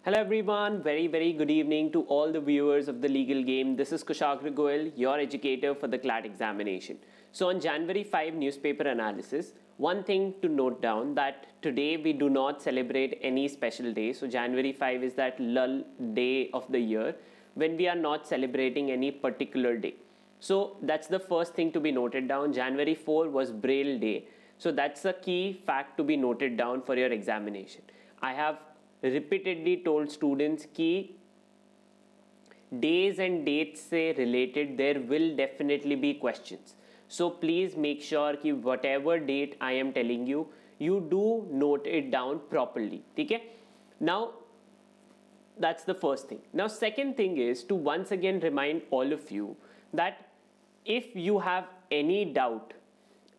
Hello everyone, very good evening to all the viewers of the Legal Game. This is Kushagra Goel, your educator for the CLAT examination. So on January 5 newspaper analysis, one thing to note down that today we do not celebrate any special day. So January 5 is that lull day of the year when we are not celebrating any particular day. So that's the first thing to be noted down. January 4 was Braille Day. So that's a key fact to be noted down for your examination. I have repeatedly told students कि days and dates से related there will definitely be questions. So please make sure कि whatever date I am telling you, you do note it down properly. ठीक है? Now that's the first thing. Now second thing is to once again remind all of you that if you have any doubt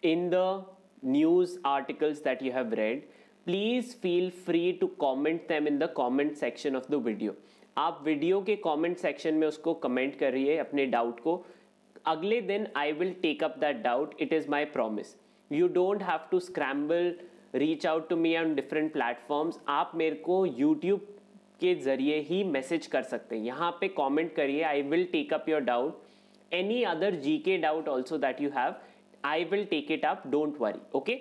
in the news articles that you have read, please feel free to comment them in the comment section of the video. आप video के comment section में उसको comment करिए अपने doubt को. अगले दिन I will take up that doubt. It is my promise. You don't have to scramble reach out to me on different platforms. आप मेरे को यूट्यूब के ज़रिए ही मैसेज कर सकते हैं. यहाँ पे कॉमेंट करिए. I will take up your doubt. Any other GK doubt also that you have, I will take it up. Don't worry. Okay.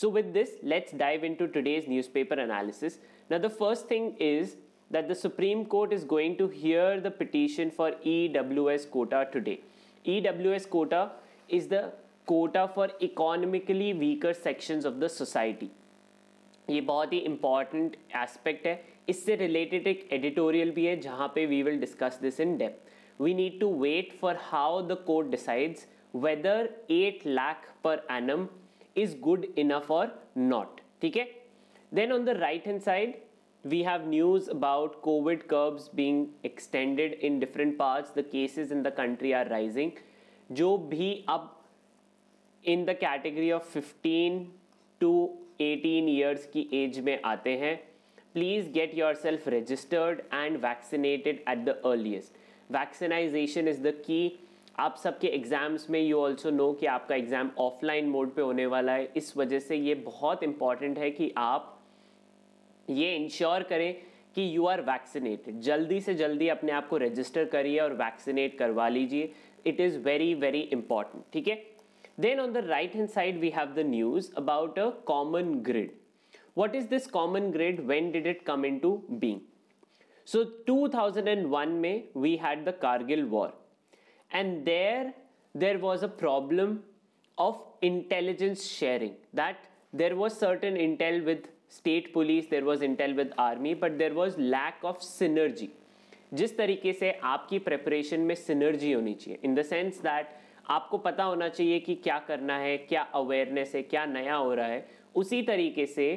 So with this, let's dive into today's newspaper analysis. Now the first thing is that the Supreme Court is going to hear the petition for EWS quota today. EWS quota is the quota for economically weaker sections of the society. ये बहुत ही important aspect है. इससे related एक editorial भी है जहाँ पे we will discuss this in depth. We need to wait for how the court decides whether 8 lakh per annum is good enough or not. ठीक है? Then on the right hand side, we have news about COVID curbs being extended in different parts. The cases in the country are rising. जो भी अब in the category of 15 to 18 years की age में आते हैं, please get yourself registered and vaccinated at the earliest. Vaccination is the key. आप सबके exams में यू ऑल्सो नो कि आपका एग्ज़ाम ऑफलाइन मोड पे होने वाला है. इस वजह से ये बहुत इंपॉर्टेंट है कि आप ये इंश्योर करें कि यू आर वैक्सीनेटेड. जल्दी से जल्दी अपने आप को रजिस्टर करिए और वैक्सीनेट करवा लीजिए. It is very important. ठीक है. Then on the right hand side we have the news about a common grid. What is this common grid? When did it come into being? So 2001 में we had the Kargil war. And there was a problem of intelligence sharing, that there was certain intel with state police, there was intel with army, but there was lack of synergy. जिस तरीके से आपकी preparation में synergy होनी चाहिए, in the sense that आपको पता होना चाहिए कि क्या करना है, क्या awareness है, क्या नया हो रहा है, उसी तरीके से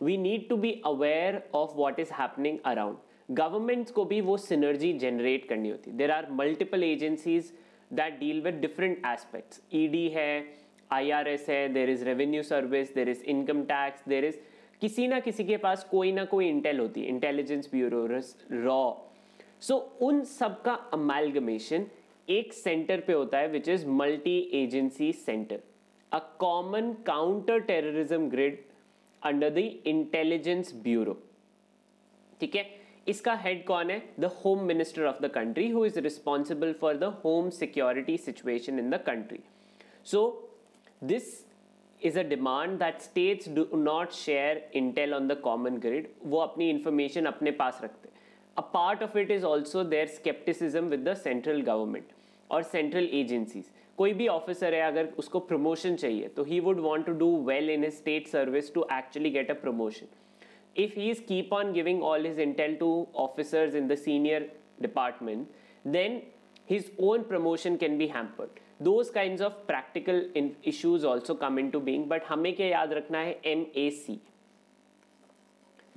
we need to be aware of what is happening around. Governments को भी वो synergy generate करनी होती. There are multiple agencies that deal with different aspects. ED है, IRS है, there is revenue service, there is income tax, there is किसी ना किसी के पास कोई ना कोई इंटेल होती है. Intelligence bureau, raw. सो उन सब का अमालगमेशन एक सेंटर पे होता है which is multi agency centre, a common counter terrorism grid under the intelligence bureau. ठीक है. इसका हेड कौन है? The home minister of the country, who is responsible for the home security situation in the country. So this is a demand that states do not share intel on the common grid. वो अपनी information अपने पास रखते हैं. A part of it is also there scepticism with the central government और central agencies. कोई भी officer है, अगर उसको प्रमोशन चाहिए तो he would want to do well in his state service to actually get a promotion. If he is keep on giving all his intel to officers in the senior department, then his own promotion can be hampered. Those kinds of practical issues also come into being. But हमें क्या याद रखना है? MAC,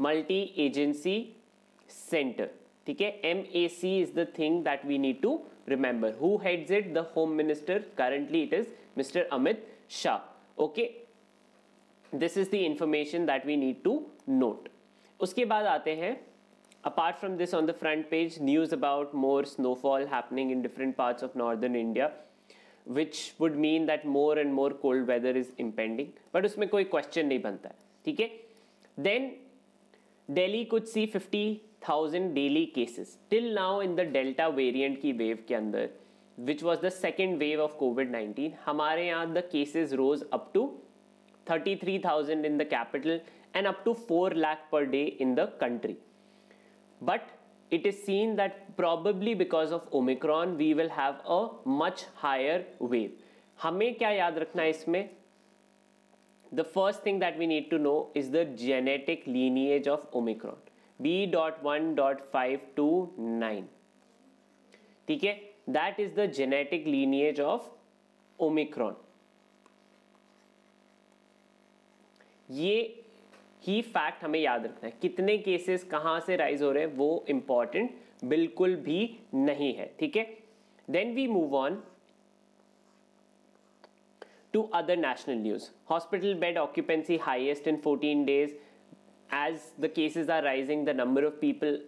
Multi Agency Center. ठीक है. MAC is the thing that we need to remember. Who heads it? The Home Minister. Currently it is Mr. Amit Shah. Okay. This is the information that we need to note. उसके बाद आते हैं, apart from this on the front page, news about more snowfall happening in different parts of northern India, which would mean that more and more cold weather is impending. but उसमें कोई question नहीं बनता है. ठीक है. Then Delhi could see 50,000 daily cases till now in the Delta variant की wave के अंदर, which was the second wave of COVID-19. हमारे यहाँ the cases rose up to 33,000 in the capital and up to 4 lakh per day in the country. But it is seen that probably because of Omicron we will have a much higher wave. हमें क्या याद रखना है इसमें? The first thing that we need to know is the genetic lineage of Omicron. B.1.529. ठीक है? That is the genetic lineage of Omicron. ये ही fact हमें याद रखना है. कितने केसेस कहां से राइज हो रहे हैं वो इंपॉर्टेंट बिल्कुल भी नहीं है. ठीक है? Then we move on to other national news. Hospital bed occupancy highest in 14 days. As the cases are rising, the number of people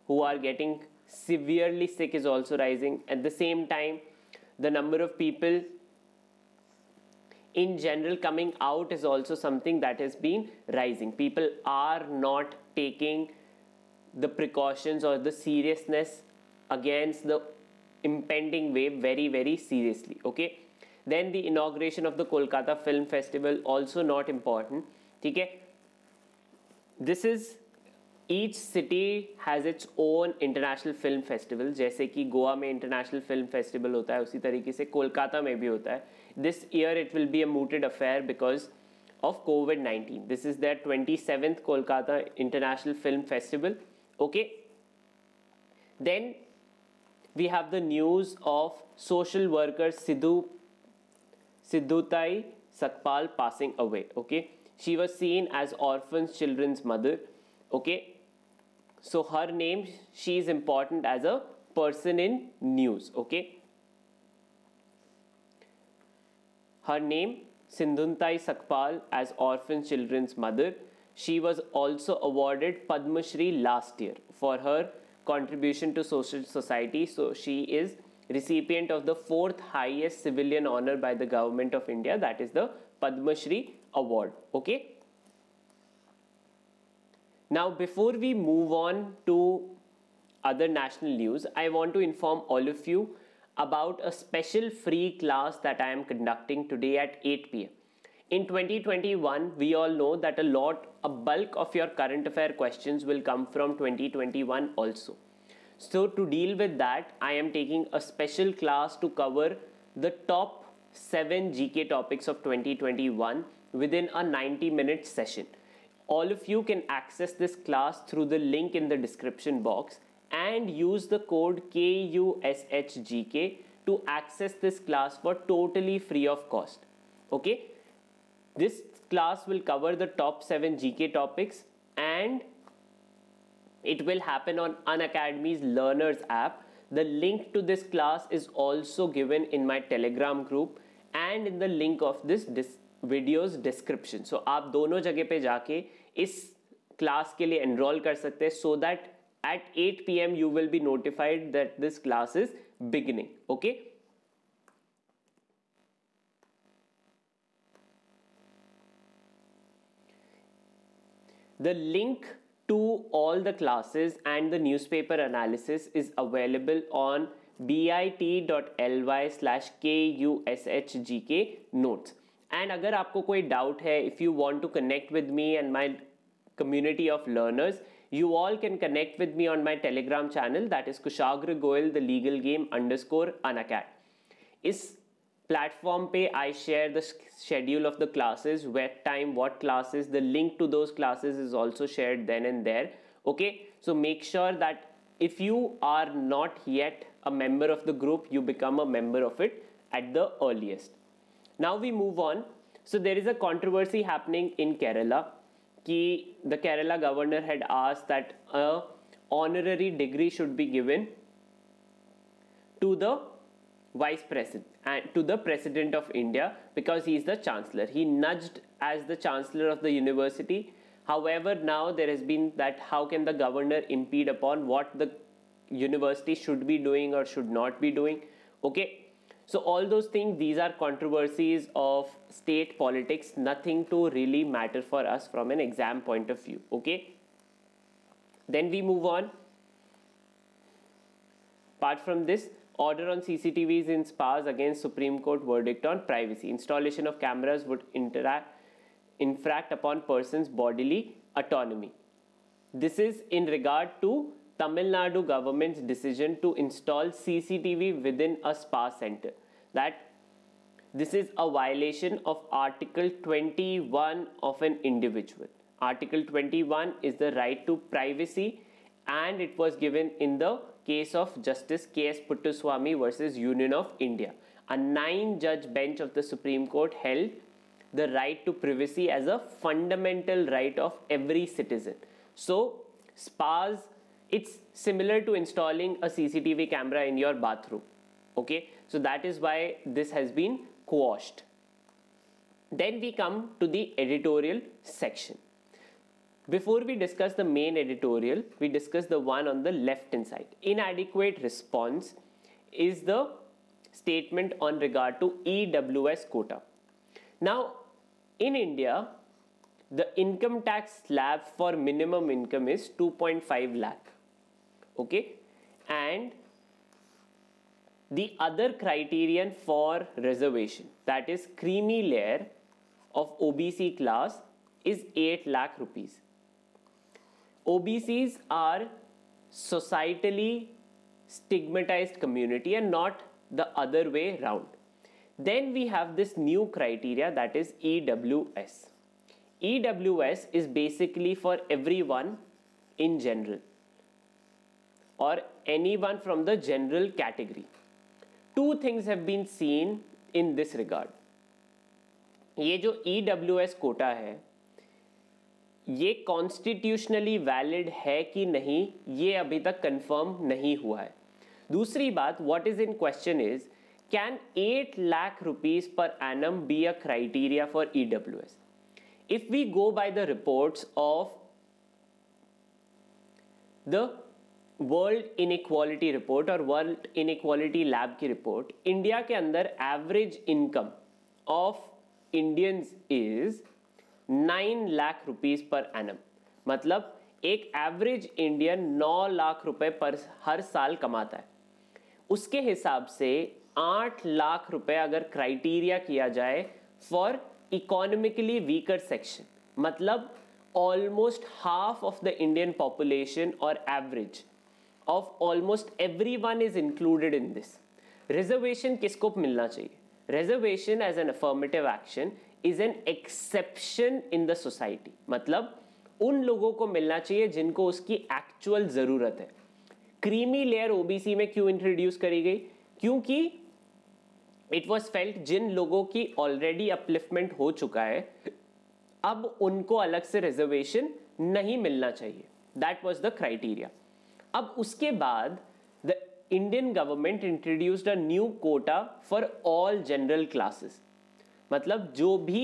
who are getting severely sick is also rising. At the same time, the number of people in general coming out is also something that has been rising. People are not taking the precautions or the seriousness against the impending wave very, very seriously. Okay. Then the inauguration of the Kolkata Film Festival, also not important. ठीक है? This is, each city has its own international film festival. जैसे कि गोवा में international film festival होता है, उसी तरीके से कोलकाता में भी होता है. This year it will be a mooted affair because of COVID-19. This is their 27th Kolkata International Film Festival. Okay. Then we have the news of social worker Siddhutai Sakpal passing away. Okay, she was seen as orphan children's mother. Okay, so her name, she is important as a person in news. Okay, her name Siddhutai Sakpal as orphan children's mother. She was also awarded Padma Shri last year for her contribution to social society. So she is recipient of the 4th highest civilian honor by the government of India, that is the Padma Shri award. Okay. Now before we move on to other national news, I want to inform all of you about a special free class that I am conducting today at 8 p.m. In 2021, we all know that a bulk of your current affair questions will come from 2021 also. So to deal with that, I am taking a special class to cover the top 7 GK topics of 2021 within a 90-minute session. All of you can access this class through the link in the description box and use the code KUSHGK to access this class for totally free of cost. Okay? This class will cover the top 7 GK topics and it will happen on Unacademy's Learners app. The link to this class is also given in my Telegram group and in the link of this video's description. So आप दोनों जगह पे जाके इस class के लिए enroll कर सकते हैं so that at 8 p.m. you will be notified that this class is beginning. Okay? The link to all the classes and the newspaper analysis is available on bit.ly/KUSHGK notes. And अगर आपको कोई doubt है, if you want to connect with me and my community of learners, you all can connect with me on my Telegram channel, that is Kushagra Goyal, the legal game _Unacad. इस platform पे I share the schedule of the classes, what time, what classes, the link to those classes is also shared then and there. Okay, so make sure that if you are not yet a member of the group, you become a member of it at the earliest. Now we move on. So there is a controversy happening in Kerala. The Kerala governor had asked that a honorary degree should be given to the vice president and to the president of India because he is the chancellor. He nudged as the chancellor of the university. However, now there has been that how can the governor impede upon what the university should be doing or should not be doing. Okay, so all those things, these are controversies of state politics, nothing to really matter for us from an exam point of view. Okay, Then we move on. Apart from this, order on CCTVs in spas against Supreme Court verdict on privacy. Installation of cameras would infract upon persons' bodily autonomy. This is in regard to Tamil Nadu government's decision to install CCTV within a spa center. That this is a violation of Article 21 of an individual. Article 21 is the right to privacy, and it was given in the case of Justice K.S. Puttaswamy versus Union of India. A 9-judge bench of the Supreme Court held the right to privacy as a fundamental right of every citizen. So, spas, it's similar to installing a CCTV camera in your bathroom. Okay, so that is why this has been quashed. Then we come to the editorial section. Before we discuss the main editorial, we discuss the one on the left hand side. Inadequate response is the statement on regard to EWS quota. Now, in India, the income tax slab for minimum income is 2.5 lakh. Okay, and the other criterion for reservation, that is creamy layer of OBC class, is 8 lakh rupees. OBCs are societally stigmatized community and not the other way round. Then we have this new criteria, that is EWS. EWS is basically for everyone in general or anyone from the general category. Two things have been seen in this regard. ये जो EWS Kota है, ये constitutionally valid है कि नहीं, ये अभी तक कंफर्म नहीं हुआ है. दूसरी बात, what is in question is, can 8 lakh rupees per annum be a criteria for EWS? If we go by the reports of the World Inequality Report और World Inequality Lab की रिपोर्ट, इंडिया के अंदर average income of Indians is 9 lakh rupees per annum. मतलब एक average Indian 9 lakh रुपए पर हर साल कमाता है. उसके हिसाब से 8 लाख रुपए अगर क्राइटेरिया किया जाए फॉर इकोनॉमिकली वीकर सेक्शन, मतलब almost half of the Indian population और average of almost everyone is included in this. Reservation किसको मिलना चाहिए? Reservation as an affirmative action is an exception in the society. मतलब उन लोगों को मिलना चाहिए जिनको उसकी एक्चुअल जरूरत है. क्रीमी लेयर ओबीसी में क्यों इंट्रोड्यूस करी गई? क्योंकि इट वॉज फेल्ट जिन लोगों की ऑलरेडी अपलिफ्टमेंट हो चुका है, अब उनको अलग से रिजर्वेशन नहीं मिलना चाहिए. That was the criteria. अब उसके बाद the Indian government introduced a new Kota for all general classes. मतलब जो भी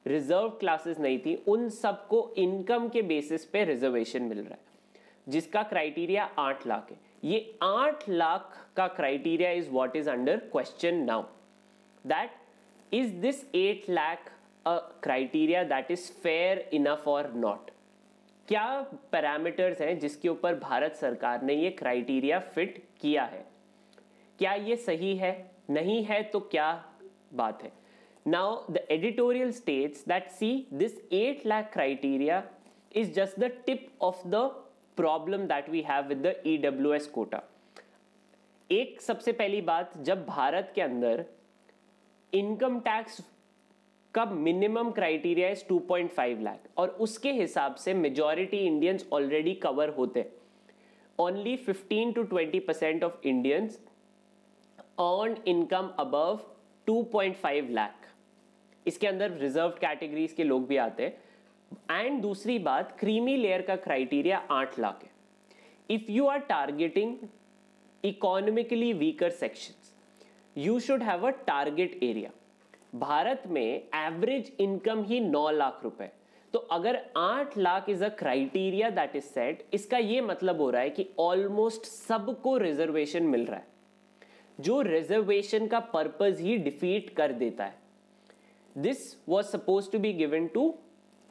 रिजर्व क्लासेस नहीं थी उन सबको इनकम के बेसिस पे रिजर्वेशन मिल रहा है, जिसका क्राइटेरिया 8 लाख है. ये 8 लाख का criteria is what is under question now. That is this 8 lakh a criteria that is fair enough और नॉट? क्या पैरामीटर्स हैं जिसके ऊपर भारत सरकार ने ये क्राइटेरिया फिट किया है? क्या ये सही है? नहीं है तो क्या बात है? Now the editorial states that see this 8 lakh criteria is just the tip of the problem that we have with the EWS quota. एक सबसे पहली बात, जब भारत के अंदर इनकम टैक्स का मिनिमम क्राइटेरिया इज 2.5 लाख और उसके हिसाब से मेजॉरिटी इंडियंस ऑलरेडी कवर होते हैं. Only 15 to 20% of Indians earn income above 2.5 lakh. इसके अंदर रिजर्व कैटेगरीज के लोग भी आते हैं. एंड दूसरी बात, क्रीमी लेयर का क्राइटेरिया 8 लाख है. If you are targeting economically weaker sections, you should have a target area. Bharat में एवरेज इनकम ही 9 लाख रुपए, तो अगर 8 lakh is a criteria that is set, इसका ये मतलब हो रहा है कि ऑलमोस्ट सबको रिजर्वेशन मिल रहा है, जो रिजर्वेशन का पर्पस ही डिफीट कर देता है. This was supposed to be given to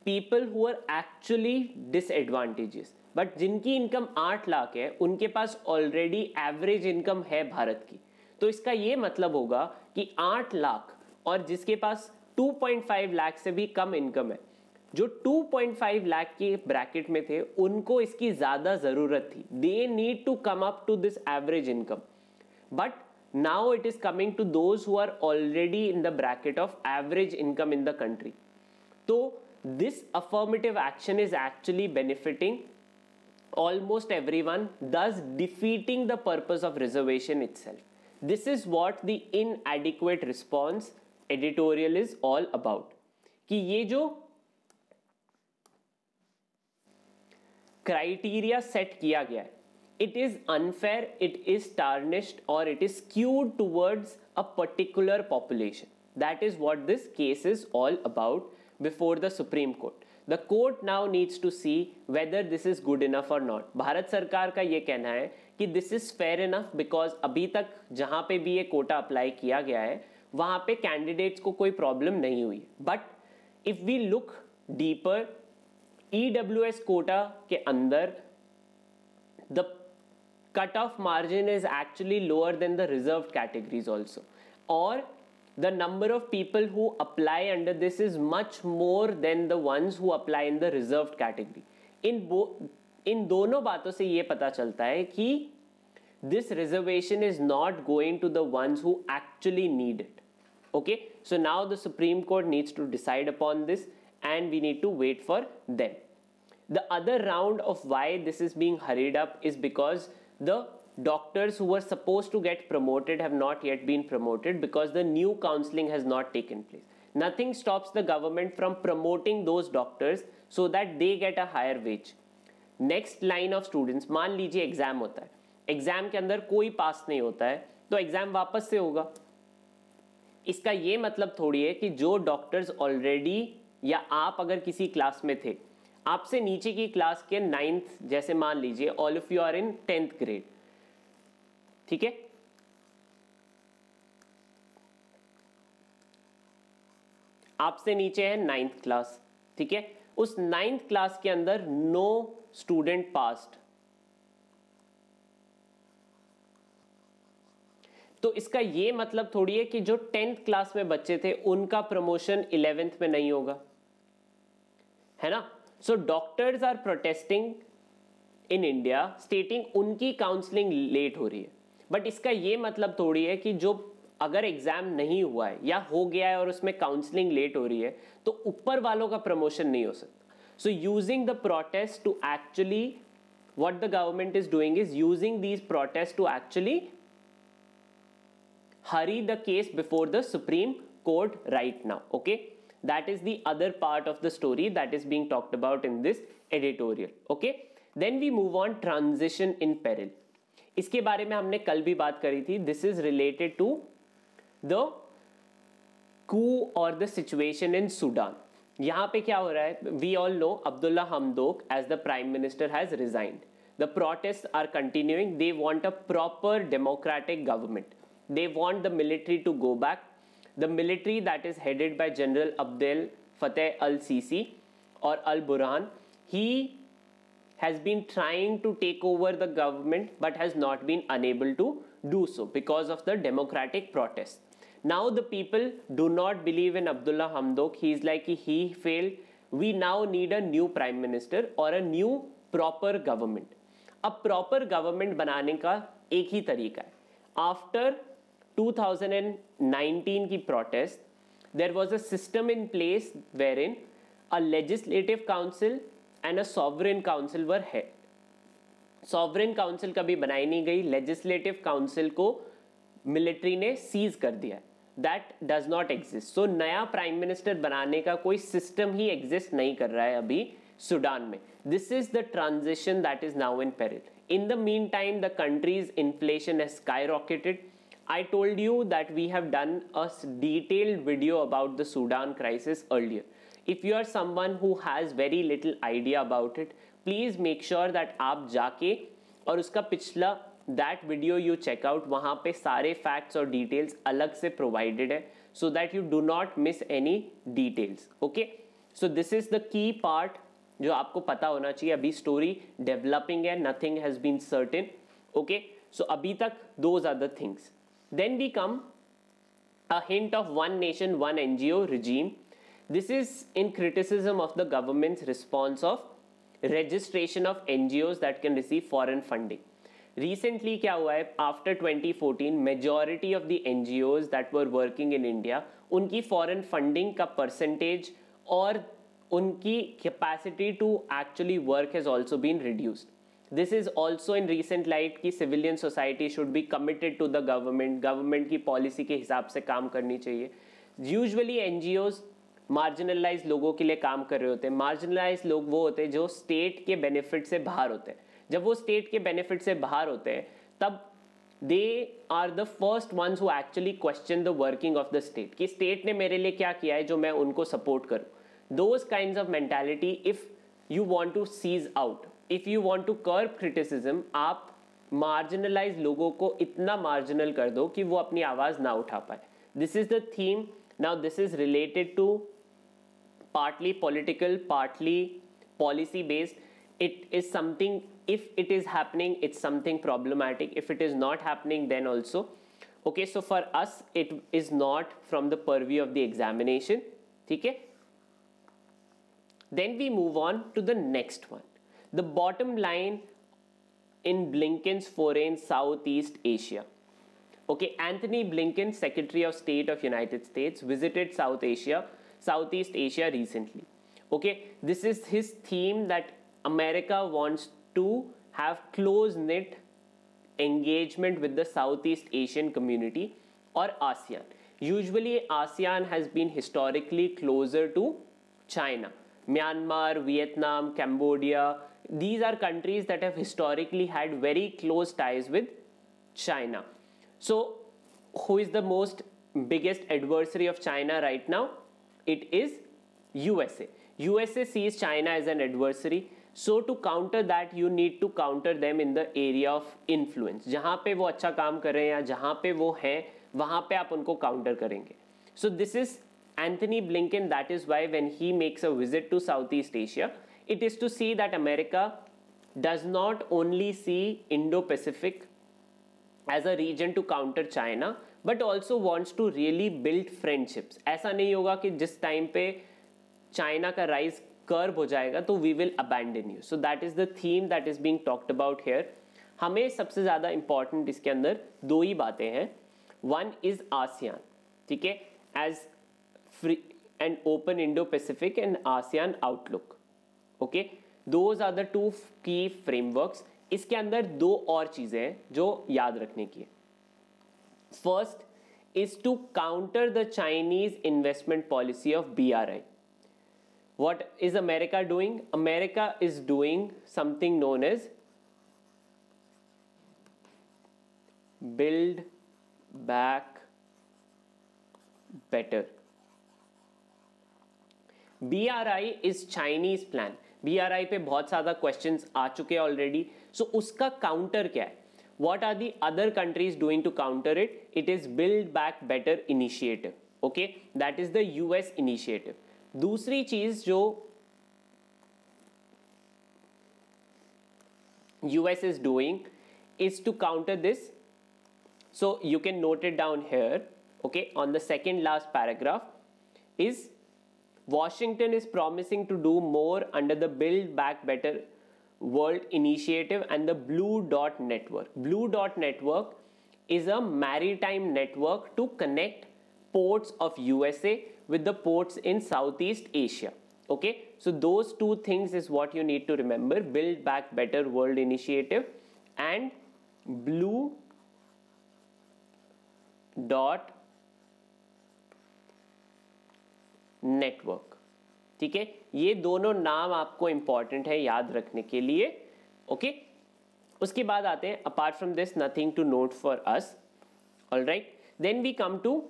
people who are actually disadvantageous, but जिनकी इनकम 8 लाख है उनके पास ऑलरेडी एवरेज इनकम है भारत की। तो इसका ये मतलब होगा कि 8 लाख और जिसके पास 2.5 लाख से भी कम इनकम है, जो 2.5 लाख के ब्रैकेट में थे उनको इसकी ज्यादा जरूरत थी। They need to come up to this average income, but now it is coming to those who are already in the bracket of average income in the country. तो this affirmative action is actually benefiting almost everyone, thus defeating the purpose of reservation itself. This is what the inadequate response editorial is all about. कि ये जो criteria set किया गया है, it is unfair, it is tarnished or it is skewed towards a particular population. That is what this case is all about before the Supreme Court. The court now needs to see whether this is good enough or not. Bharat सरकार का ये कहना है कि this is fair enough because अभी तक जहाँ पे भी ये कोटा अप्लाई किया गया है वहाँ पे कैंडिडेट्स को कोई प्रॉब्लम नहीं हुई। But if we look deeper, EWS quota के अंदर the cut off margin is actually lower than the reserved categories also, or the number of people who apply under this is much more than the ones who apply in the reserved category. इन दोनों बातों से ये पता चलता है कि this reservation is not going to the ones who actually need it. Okay, so now the Supreme Court needs to decide upon this and we need to wait for them. The other round of why this is being hurried up is because the doctors who were supposed to get promoted have not yet been promoted because the new counseling has not taken place. Nothing stops the government from promoting those doctors so that they get a higher wage. Next line of students, मान लीजिए exam होता है, exam के अंदर कोई पास नहीं होता है तो एग्जाम वापस से होगा। इसका ये मतलब थोड़ी है कि जो डॉक्टर्स ऑलरेडी, या आप अगर किसी क्लास में थे, आपसे नीचे की क्लास के 9th, जैसे मान लीजिए all of you are in 10th grade, ठीक है, आपसे नीचे है 9th क्लास, ठीक है, उस 9th क्लास के अंदर नो स्टूडेंट पास्ड, तो इसका ये मतलब थोड़ी है कि जो 10th क्लास में बच्चे थे उनका प्रमोशन 11th में नहीं होगा, है ना। So doctors are protesting in India stating उनकी काउंसलिंग लेट हो रही है, बट इसका ये मतलब थोड़ी है कि जो अगर एग्जाम नहीं हुआ है या हो गया है और उसमें काउंसलिंग लेट हो रही है तो ऊपर वालों का प्रमोशन नहीं हो सकता। So using the protest to actually, what the government is doing is using these protest to actually hurry the case before the Supreme Court right now. Okay, that is the other part of the story that is being talked about in this editorial. Okay, then we move on, transition in peril. इसके बारे में हमने कल भी बात करी थी. This is related to the coup or the situation in Sudan. यहाँ पे क्या हो रहा है? We all know Abdullah Hamdok as the Prime Minister has resigned. The protests are continuing. They want a proper democratic government. They want the military to go back. The military that is headed by General Abdel Fattah al-Sisi or al-Burhan, he has been trying to take over the government but has not been unable to do so because of the democratic protests. Now the people do not believe in Abdullah Hamdok. He is like he failed. We now need a new prime minister or a new proper government. अब proper government बनाने का एक ही तरीका है. After 2019 की protest, there was a system in place wherein a legislative council and a sovereign council were held. Sovereign council कभी बनाई नहीं गई, legislative council को military ने seize कर दिया. That does not exist. So नया prime minister बनाने का कोई system ही exist नहीं कर रहा है अभी सूडान में. This is the transition that is now in peril. In the meantime, the country's inflation has skyrocketed. I told you that we have done a detailed video about the Sudan crisis earlier. If you are someone who has very little idea about it, please make sure that आप जाके और उसका पिछला that video you check out, वहाँ पे सारे facts और details अलग से provided है, so that you do not miss any details. Okay, so this is the key part जो आपको पता होना चाहिए. अभी स्टोरी डेवलपिंग है, nothing has been certain. Okay, so अभी तक those are the things. Then we come a hint of one nation, one NGO regime. This is in criticism of the government's response of registration of NGOs that can receive foreign funding. Recently क्या हुआ है, after 2014 majority of the NGOs that were working in India, उनकी foreign funding का percentage और उनकी capacity to actually work has also been reduced. This is also in recent light कि civilian society should be committed to the government की policy के हिसाब से काम करनी चाहिए. Usually NGOs marginalized लोगों के लिए काम कर रहे होते हैं. Marginalized लोग वो होते हैं जो state के benefit से बाहर होते हैं. जब वो state के benefit से बाहर होते हैं तब they are the first ones who actually question the working of the state कि state ने मेरे लिए क्या किया है जो मैं उनको support करूँ. Those kinds of mentality if you want to seize out, if you want to curb criticism, आप marginalized लोगों को इतना marginal कर दो कि वो अपनी आवाज़ ना उठा पाए. This is the theme. Now this is related to partly political, partly policy based. It is something, if it is happening, it's something problematic. If it is not happening, then also. Okay, so for us, it is not from the purview of the examination. Okay? Then we move on to the next one. The bottom line in Blinken's foray in Southeast Asia. Okay, Anthony Blinken, Secretary of State of United States, visited Southeast Asia recently. Okay, this is his theme that America wants to have close-knit engagement with the Southeast Asian community or ASEAN. Usually ASEAN has been historically closer to China. Myanmar, Vietnam, Cambodia, these are countries that have historically had very close ties with China. So who is the most biggest adversary of China right now? It is USA. USA sees China as an adversary. So to counter that, you need to counter them in the area of influence. जहाँ पे वो अच्छा काम कर रहे हैं या जहाँ पे वो हैं, वहाँ पे आप उनको counter करेंगे. So this is Anthony Blinken. That is why when he makes a visit to Southeast Asia, it is to see that America does not only see Indo-Pacific as a region to counter China, but also wants to really build friendships. ऐसा नहीं होगा कि जिस time पे China का rise curve हो जाएगा तो we will abandon you. So that is the theme that is being talked about here. हमें सबसे ज़्यादा इंपॉर्टेंट इसके अंदर दो ही बातें हैं. वन इज आसियान, ठीक है, as free and open Indo Pacific and ASEAN outlook. Okay, those are the two key frameworks. इसके अंदर दो और चीज़ें हैं जो याद रखने की है. First is to counter the Chinese investment policy of BRI. What is America doing? America is doing something known as Build Back Better. BRI is Chinese plan. BRI पे बहुत ज़्यादा questions आ चुके हैं already. So उसका counter क्या है? What are the other countries doing to counter it? It is Build Back Better initiative. Okay, that is the US initiative. दूसरी चीज जो US is doing is to counter this. So you can note it down here. Okay, on the second last paragraph is Washington is promising to do more under the Build Back Better World Initiative and the Blue Dot Network. Blue Dot Network is a maritime network to connect ports of USA with the ports in Southeast Asia. Okay, so those two things is what you need to remember: Build Back Better World Initiative and Blue Dot Network. ठीक है, ये दोनों नाम आपको important है याद रखने के लिए. ओके, उसके बाद आते हैं apart from this nothing to note for us. Alright, then we come to.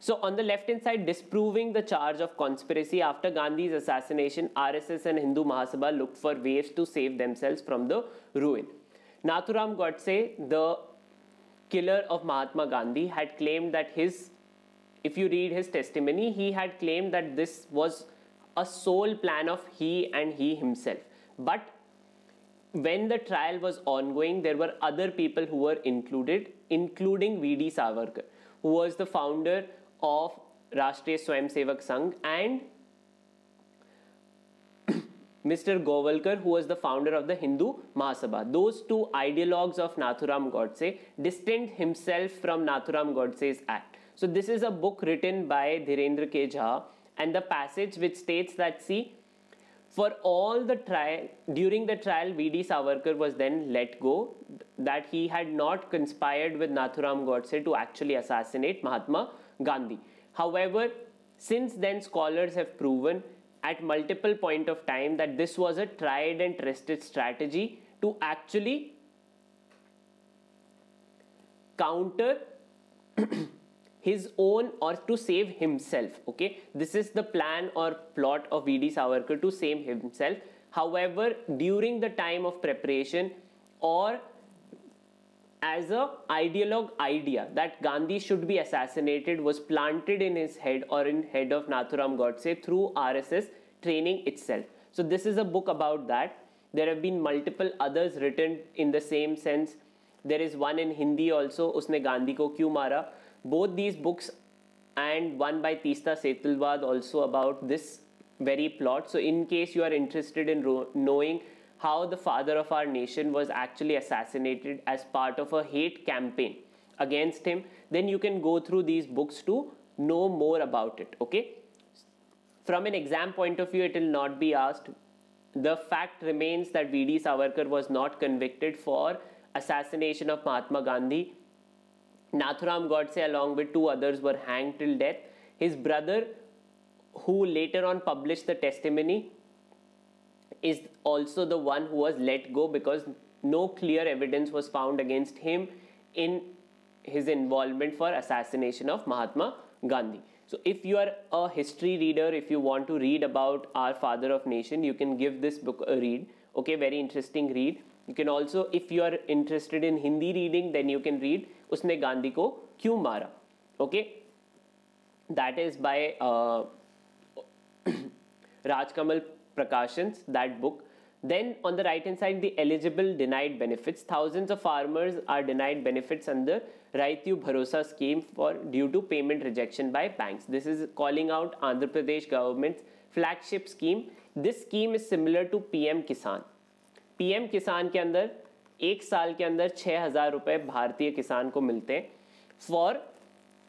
So on the left hand side, disproving the charge of conspiracy after Gandhi's assassination, RSS and Hindu Mahasabha looked for ways to save themselves from the ruin. Nathuram Godse, the killer of Mahatma Gandhi, had claimed that his if you read his testimony, he had claimed that this was a sole plan of he and he himself. But when the trial was ongoing, there were other people who were included, including V.D. Savarkar, who was the founder of Rashtriya Swayamsevak Sangh, and Mr. Govalkar, who was the founder of the Hindu Mahasabha. Those two ideologues of Nathuram Godse distanced himself from Nathuram Godse's act. So this is a book written by Dhirendra K. Jha, and the passage which states that, see, for all the trial, during the trial, V.D. Savarkar was then let go, that he had not conspired with Nathuram Godse to actually assassinate Mahatma Gandhi. However, since then scholars have proven at multiple point of time that this was a tried and tested strategy to actually counter his own, or to save himself. Okay, this is the plan or plot of V.D. Savarkar to save himself. However, during the time of preparation, or as a ideologue idea that Gandhi should be assassinated was planted in his head or in head of Nathuram Godse through RSS training itself. So this is a book about that. There have been multiple others written in the same sense. There is one in Hindi also, Usne Gandhi ko kyun mara. Both these books, and one by Teesta Setalvad also, about this very plot. So in case you are interested in knowing how the father of our nation was actually assassinated as part of a hate campaign against him, then you can go through these books to know more about it. Okay, from an exam point of view, it will not be asked. The fact remains that V.D. Savarkar was not convicted for assassination of Mahatma Gandhi. Nathuram Godse along with two others were hanged till death. His brother, who later on published the testimony, is also the one who was let go because no clear evidence was found against him in his involvement for assassination of Mahatma Gandhi. So if you are a history reader, if you want to read about our father of nation, you can give this book a read. Okay, very interesting read. You can also, if you are interested in Hindi reading, then you can read Usne Gandhi ko kyun mara. Okay, that is by Rajkamal Prakashans, that book. Then on the right hand side, the eligible denied benefits. Thousands of farmers are denied benefits under Raitu Bharosa scheme due to payment rejection by banks. This is calling out Andhra Pradesh government's flagship scheme. This scheme is similar to PM Kisan. PM किसान के अंदर एक साल के अंदर 6,000 रुपए भारतीय किसान को मिलते हैं for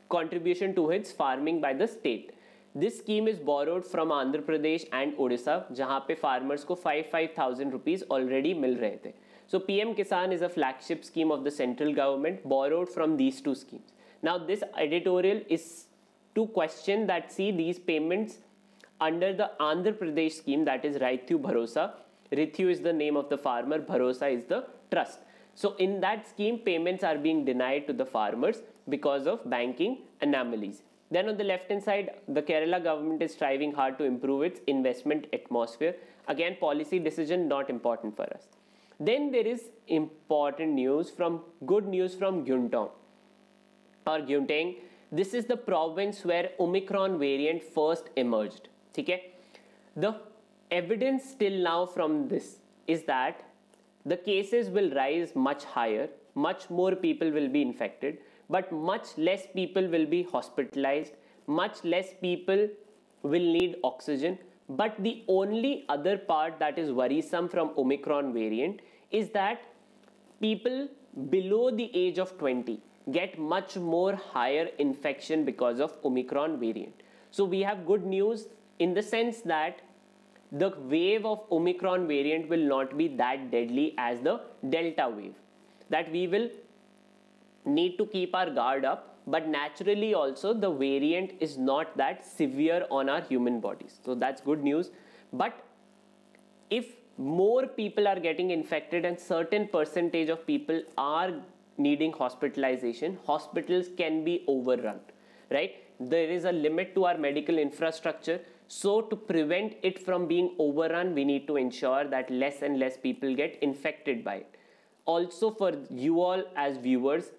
contribution to its farming by the state. This scheme is borrowed from Andhra Pradesh and Odisha, जहाँ पे farmers को 5,000 rupees already मिल रहे थे. So PM Kisan is a flagship scheme of the central government borrowed from these two schemes. Now this editorial is to question that, see, these payments under the Andhra Pradesh scheme, that is Raitu Bharosa. Rithu is the name of the farmer, Bharosa is the trust. So in that scheme, payments are being denied to the farmers because of banking anomalies. Then on the left hand side, the Kerala government is striving hard to improve its investment atmosphere. Again, policy decision not important for us. Then there is important news from, good news from Gyuntong or Gyunteng. This is the province where Omicron variant first emerged. Okay? The evidence still now from this is that the cases will rise much higher, much more people will be infected, but much less people will be hospitalized, much less people will need oxygen. But the only other part that is worrisome from Omicron variant is that people below the age of 20 get much more higher infection because of Omicron variant. So we have good news in the sense that the wave of Omicron variant will not be that deadly as the Delta wave. That we will need to keep our guard up, but naturally also the variant is not that severe on our human bodies. So that's good news. But if more people are getting infected and certain percentage of people are needing hospitalization, hospitals can be overrun, right? There is a limit to our medical infrastructure. So to prevent it from being overrun, we need to ensure that less and less people get infected by it. Also for you all as viewers,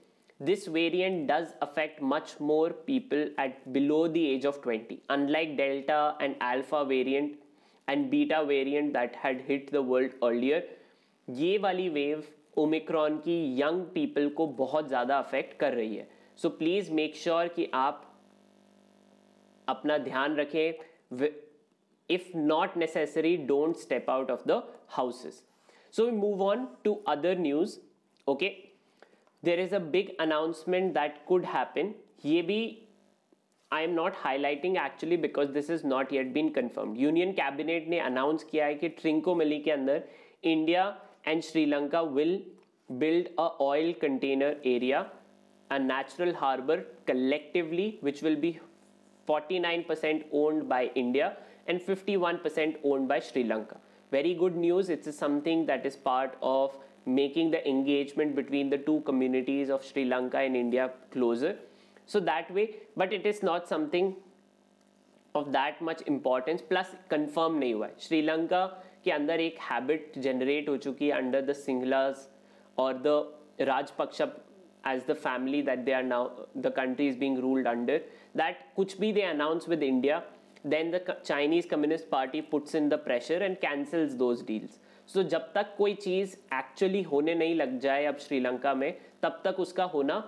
this variant does affect much more people at below the age of 20, unlike Delta and Alpha variant and Beta variant that had hit the world earlier. ये वाली wave Omicron की young people को बहुत ज़्यादा affect कर रही है. So please make sure कि आप अपना ध्यान रखें. If not necessary, don't step out of the houses. So we move on to other news. Okay, there is a big announcement that could happen. ये भी I am not highlighting actually because this is not yet been confirmed. Union cabinet ने announce किया है कि ट्रिंकोमली के अंदर India and Sri Lanka will build a oil container area, a natural harbor collectively, which will be 49% owned by India and 51% owned by Sri Lanka. Very good news. It's something that is part of making the engagement between the two communities of Sri Lanka and India closer. So that way, but it is not something of that much importance. Plus confirm नहीं हुआ है. श्रीलंका के अंदर एक habit generate हो चुकी है under the Singlas or the Rajpaksa as the family that they are now, the country is being ruled under, that कुछ भी they announce with India, then the Chinese Communist Party puts in the pressure and cancels those deals. So जब तक कोई चीज़ actually होने नहीं लग जाए अब श्रीलंका में, तब तक उसका होना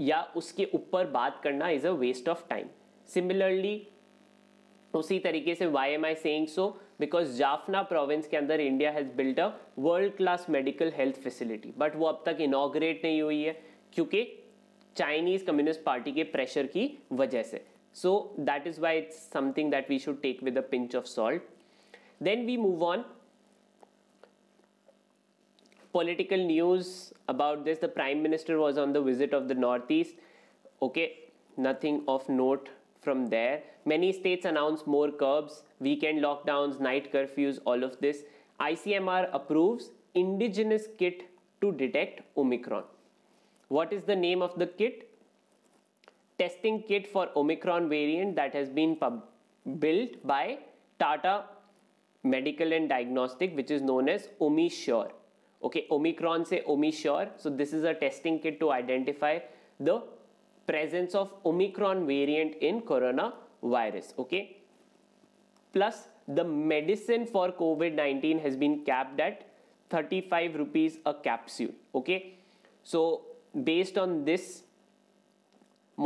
या उसके ऊपर बात करना is a waste of time. Similarly उसी तरीके से why am I saying so, because Jaffna province के अंदर India has built a world class medical health facility, but वो अब तक इनॉग्रेट नहीं हुई है क्योंकि चाइनीज़ कम्युनिस्ट पार्टी के प्रेशर की वजह से. So that is why it's something that we should take with a pinch of salt. Then we move on. Political news about this: the Prime Minister was on the visit of the Northeast. Okay, nothing of note from there. Many states announced more curbs, weekend lockdowns, night curfews, all of this. ICMR approves indigenous kit to detect Omicron. What is the name of the kit? Testing kit for Omicron variant that has been built by Tata Medical and Diagnostic, which is known as OmiSure. Okay, Omicron से OmiSure. So this is a testing kit to identify the presence of Omicron variant in coronavirus. Okay, plus the medicine for COVID-19 has been capped at 35 rupees a capsule. Okay, so based on this,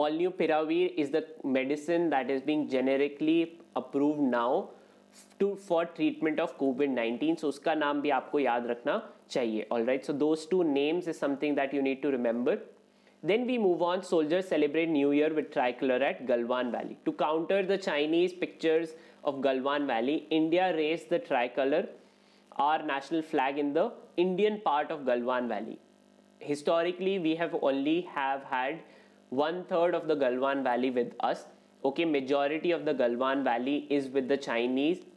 Molnupiravir is the medicine that is being generically approved now for treatment of COVID-19. So उसका नाम भी आपको याद रखना चाहिए. All right, so those two names is something that you need to remember. Then we move on. Soldiers celebrate New Year with tricolor at Galwan Valley. To counter the Chinese pictures of Galwan Valley, India raised the tricolor, our national flag, in the Indian part of Galwan Valley. Historically, we have only had 1/3 of the Galwan Valley with us. Okay, majority of the Galwan Valley is with the Chinese.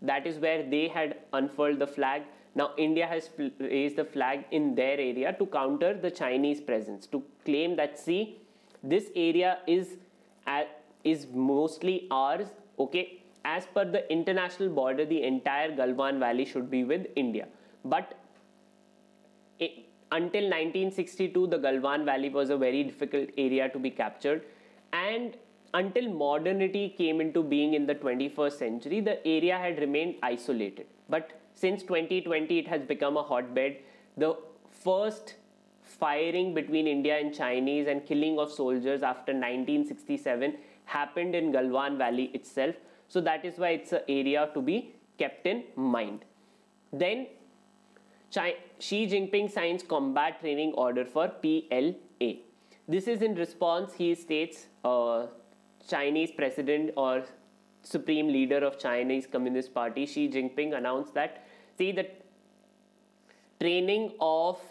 That is where they had unfurled the flag. Now India has raised the flag in their area to counter the Chinese presence, to claim that, see, this area is mostly ours. Okay, as per the international border, the entire Galwan Valley should be with India. But until 1962, the Galwan Valley was a very difficult area to be captured, and until modernity came into being in the 21st century, the area had remained isolated. But since 2020, it has become a hotbed. The first firing between India and Chinese and killing of soldiers after 1967 happened in Galwan Valley itself. So that is why it's an area to be kept in mind. Then Xi Jinping signs combat training order for PLA. This is in response, he states, Chinese president or supreme leader of Chinese Communist Party, Xi Jinping, announced that, see, the training of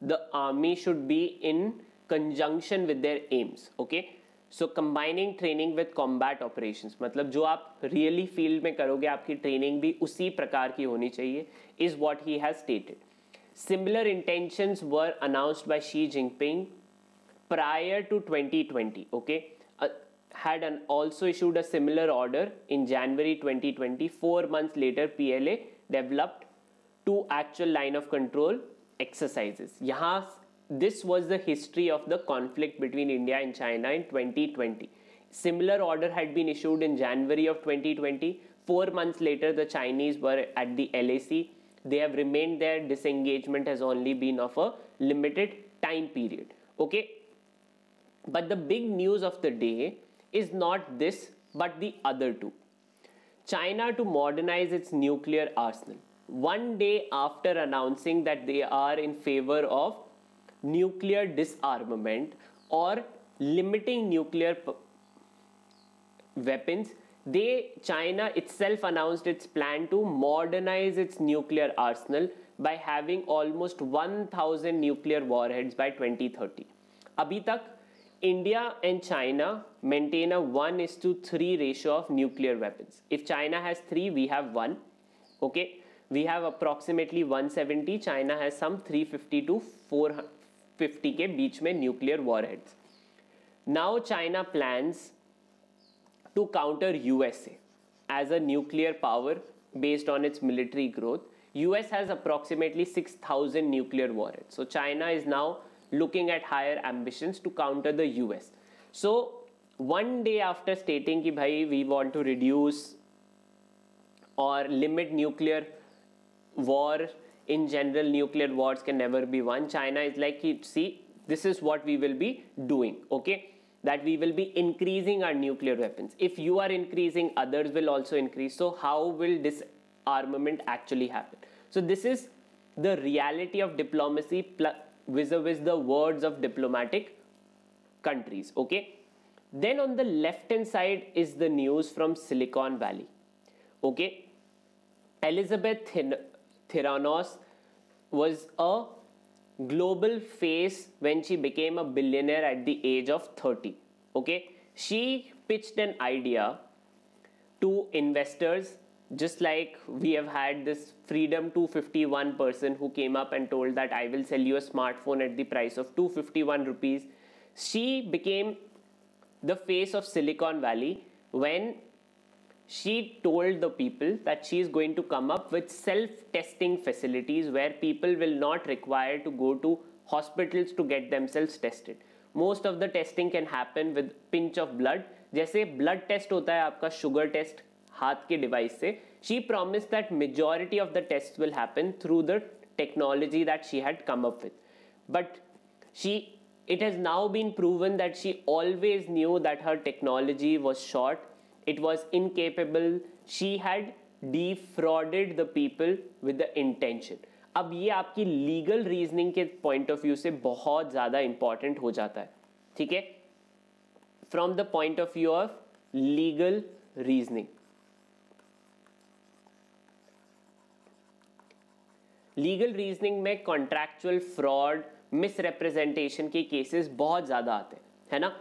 the army should be in conjunction with their aims. Okay, so combining training with combat operations, मतलब जो आप really field में करोगे, आपकी training भी उसी प्रकार की होनी चाहिए, is what he has stated. Similar intentions were announced by Xi Jinping prior to 2020. Okay, had also issued a similar order in January 2020. 4 months later, PLA developed 2 actual line of control exercises. यहाँ this was the history of the conflict between India and China in 2020. Similar order had been issued in January of 2020. 4 months later, the Chinese were at the LAC. They have remained there. Disengagement has only been of a limited time period. Okay. But the big news of the day is not this, but the other two. China to modernize its nuclear arsenal. One day after announcing that they are in favor of nuclear disarmament or limiting nuclear weapons, China itself announced its plan to modernize its nuclear arsenal by having almost 1000 nuclear warheads by 2030. अभी तक India and China maintain a 1:3 ratio of nuclear weapons. If China has 3, we have 1. Okay, we have approximately 170. China has some 350 to 450 के बीच में nuclear warheads. Now China plans to counter USA as a nuclear power based on its military growth. US has approximately 6,000 nuclear warheads. So China is now looking at higher ambitions to counter the US. So one day after stating कि भाई we want to reduce or limit nuclear war, in general nuclear wars can never be won, China is like, see, this is what we will be doing, okay? That we will be increasing our nuclear weapons. If you are increasing, others will also increase. So how will disarmament actually happen? So this is the reality of diplomacy vis-a-vis the words of diplomatic countries, okay? Then on the left hand side is the news from Silicon Valley, okay? Elizabeth Theranos was a global face when she became a billionaire at the age of 30, okay? She pitched an idea to investors, just like we have had this Freedom 251 person who came up and told that I will sell you a smartphone at the price of 251 rupees. She became the face of Silicon Valley when she told the people that she is going to come up with self-testing facilities where people will not require to go to hospitals to get themselves tested. Most of the testing can happen with pinch of blood. जैसे blood test होता है आपका sugar test हाथ के device से. She promised that majority of the tests will happen through the technology that she had come up with. But it has now been proven that she always knew that her technology was short. It was incapable. She had defrauded the people with the intention. अब ये आपकी legal reasoning के point of view से बहुत ज़्यादा important हो जाता है, ठीक है? From the point of view of legal reasoning. Legal reasoning में कॉन्ट्रैक्चुअल फ्रॉड, मिसरिप्रेजेंटेशन के केसेस बहुत ज़्यादा आते हैं, है ना?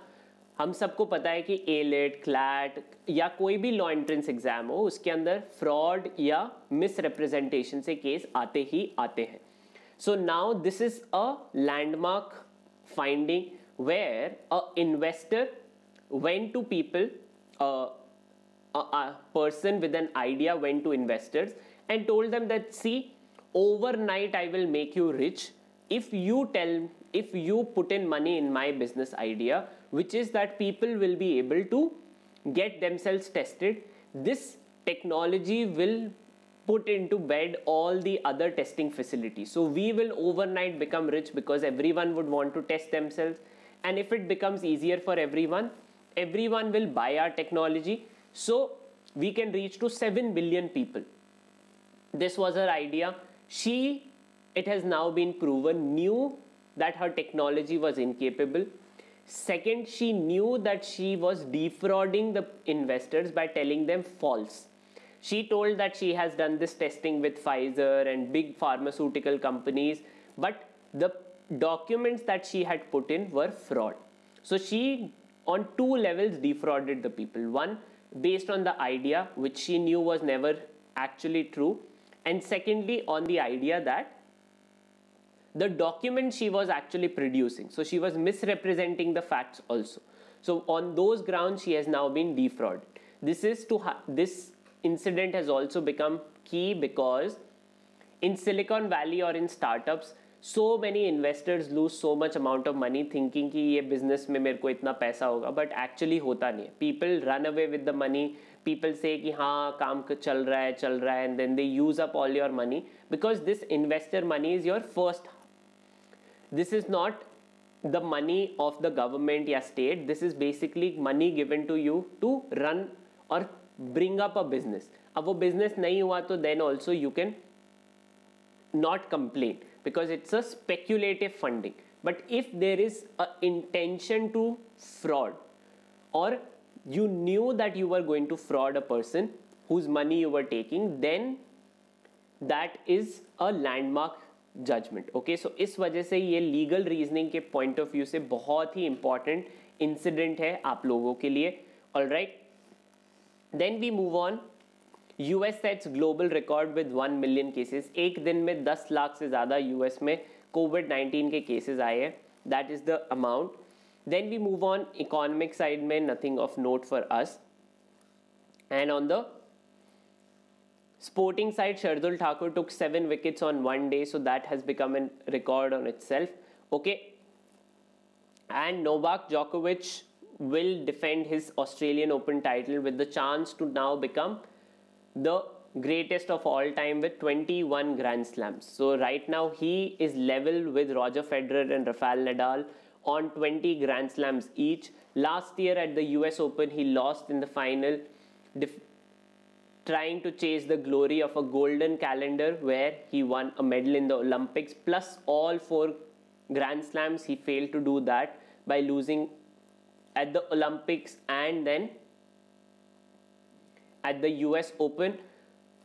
हम सबको पता है कि एलेट, क्लैट या कोई भी लॉ एंट्रेंस एग्जाम हो, उसके अंदर फ्रॉड या मिसरिप्रेजेंटेशन से केस आते ही आते हैं. So now this is a landmark finding where a investor went to people, a person with an idea went to investors and told them that, see, overnight I will make you rich if you put in money in my business idea, which is that people will be able to get themselves tested. This technology will put into bed all the other testing facilities. So we will overnight become rich because everyone would want to test themselves. And if it becomes easier for everyone will buy our technology. So we can reach to 7 billion people. This was her idea. It has now been proven, knew that her technology was incapable. Second, she knew that she was defrauding the investors by telling them false. She told that she has done this testing with Pfizer and big pharmaceutical companies, but the documents that she had put in were fraud. So she, on two levels, defrauded the people. One, based on the idea, which she knew was never actually true. And secondly, on the idea that the document she was actually producing. So she was misrepresenting the facts also. So on those grounds, she has now been defrauded. This incident has also become key because in Silicon Valley or in startups, so many investors lose so much amount of money thinking कि ये business में मेरे को इतना पैसा होगा, but actually होता नहीं है. People run away with the money. People say कि हाँ काम चल रहा है, and then they use up all your money because this investor money is your first. This is not the money of the government या state. This is basically money given to you to run or bring up a business. अब वो business नहीं हुआ तो then also you can not complain because it's a speculative funding. But if there is a intention to fraud, or you knew that you were going to fraud a person whose money you were taking, then that is a landmark judgment. Okay, so इस वजह से ये legal reasoning के point of view से बहुत ही important incident है आप लोगों के लिए. All right, then we move on. US sets global record with 1 million cases. एक दिन में 10 लाख से ज़्यादा US में COVID-19 के cases आए हैं. That is the amount. Then we move on economic side में nothing of note for us. And on the sporting side, Shardul Thakur took 7 wickets on one day, so that has become a record on itself. Okay. And Novak Djokovic will defend his Australian Open title with the chance to now become the greatest of all time with 21 Grand Slams. So right now he is level with Roger Federer and Rafael Nadal on 20 Grand Slams each. Last year at the US Open he lost in the final, trying to chase the glory of a golden calendar where he won a medal in the Olympics plus all 4 Grand Slams. He failed to do that by losing at the Olympics and then at the US Open,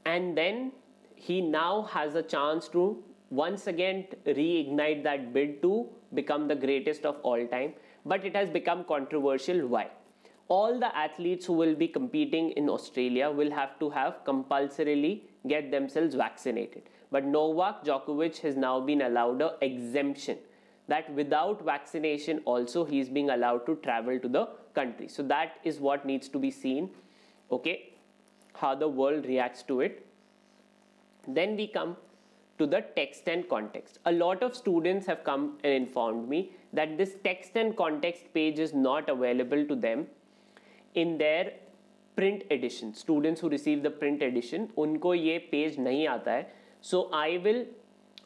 and then he now has a chance to once again reignite that bid to become the greatest of all time. But it has become controversial. Why? All the athletes who will be competing in Australia will have to have compulsorily get themselves vaccinated. But Novak Djokovic has now been allowed an exemption that without vaccination also he is being allowed to travel to the country. So that is what needs to be seen. Okay, how the world reacts to it. Then we come to the text and context. A lot of students have come and informed me that this text and context page is not available to them in their print edition. Students who receive the print edition, उनको ये page नहीं आता है. So I will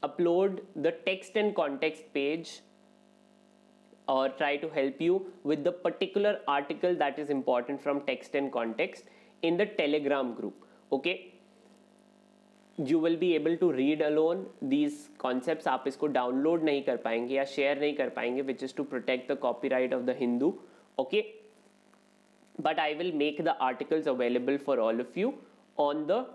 upload the text and context page or try to help you with the particular article that is important from text and context in the Telegram group. Okay, you will be able to read alone these concepts. आप इसको download नहीं कर पाएंगे या share नहीं कर पाएंगे, which is to protect the copyright of the Hindu. Okay, but I will make the articles available for all of you on the